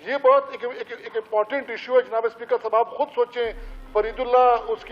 یہ بہت ایک امپورٹنٹ ایشو ہے جناب اسپیکر صاحب. آپ خود سوچیں, فرید اللہ, اس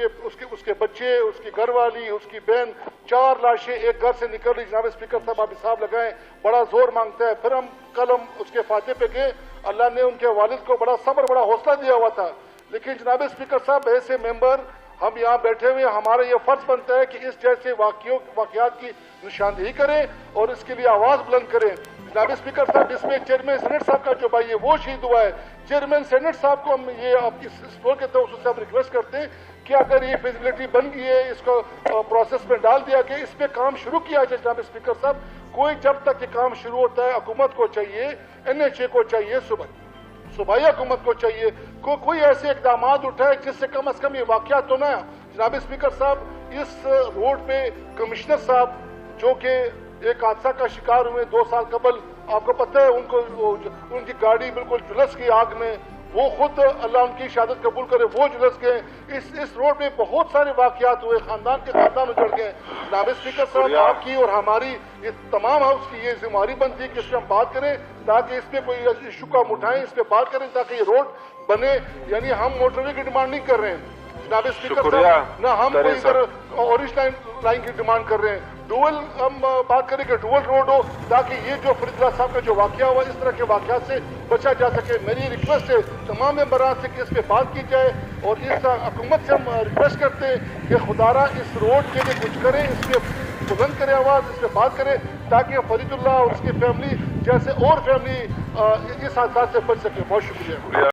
کے بچے, اس کی گھر والی, اس کی بہن, 4 لاشیں ایک گھر سے نکل رہی. جناب اسپیکر صاحب آپ حساب لگائیں, بڑا زور مانگتا ہے. پھر کل ہم اس کے فاتح پہ گئے, اللہ نے ان کے والد کو بڑا صبر, بڑا حوصلہ دیا ہوا تھا. لیکن جناب اسپیکر صاحب ایسے ممبر ہم یہاں بیٹھے ہوئے, ہمارا یہ فرض بنتا ہے کہ اس جیسے واقعات کی نشاندہی کریں اور اس کے لیے آواز بلند کریں. جناب اسپیکر صاحب, جس میں چیئرمین سینٹ صاحب کا جو بھائی ہے وہ شہید ہوا ہے, چیئرمین سینٹ صاحب کو ہم یہ اس فلور کے توسط سے ہم ریکویسٹ کرتے ہیں کہ اگر یہ فیزیبلٹی بن گئی ہے, اس کو پروسیس میں ڈال دیا کہ اس پہ کام شروع کیا جائے. جناب اسپیکر صاحب, کوئی جب تک یہ کام شروع ہوتا ہے, حکومت کو چاہیے, NHA کو چاہیے, صوبائی حکومت کو چاہیے کوئی ایسے اقدامات اٹھائے جس سے کم از کم یہ واقعات تو نہ. جناب اسپیکر صاحب, اس روڈ پہ کمشنر صاحب جو کہ ایک حادثہ کا شکار ہوئے 2 سال قبل, آپ کو پتہ ہے ان کی گاڑی بالکل جھلس گئی آگ میں, وہ خود اللہ ان کی شہادت قبول کرے, وہ جھلس گئے. اس روڈ پہ بہت سارے واقعات ہوئے, خاندان اجڑ گئے. جناب اسپیکر صاحب, آپ کی اور ہماری یہ تمام ہاؤس کی یہ ذمہ داری بنتی ہے کہ اس پہ ہم بات کریں, تاکہ اس پہ کوئی ایشو کا اٹھائیں, اس پہ بات کریں تاکہ یہ روڈ بنے. یعنی ہم موٹر وے کی ڈیمانڈ نہیں کر رہے ہیں جناب اسپیکر صاحب, نہ ہم کوئی ادھر اورنج لائن کی ڈیمانڈ کر رہے ہیں. ڈوئل ہم بات کریں کہ ڈوئل روڈ ہو, تاکہ یہ جو فرید اللہ صاحب کا جو واقعہ ہوا اس طرح کے واقعات سے بچا جا سکے. میری ریکویسٹ ہے تمام ممبران سے کہ اس پہ بات کی جائے, اور اس حکومت سے ہم ریکویسٹ کرتے ہیں کہ خدارہ اس روڈ کے لیے کچھ کریں, اس پہ بلند کریں آواز, اس پہ بات کریں, تاکہ فرید اللہ اور اس کی فیملی جیسے اور فیملی اس حادثات سے بچ سکے. بہت شکریہ.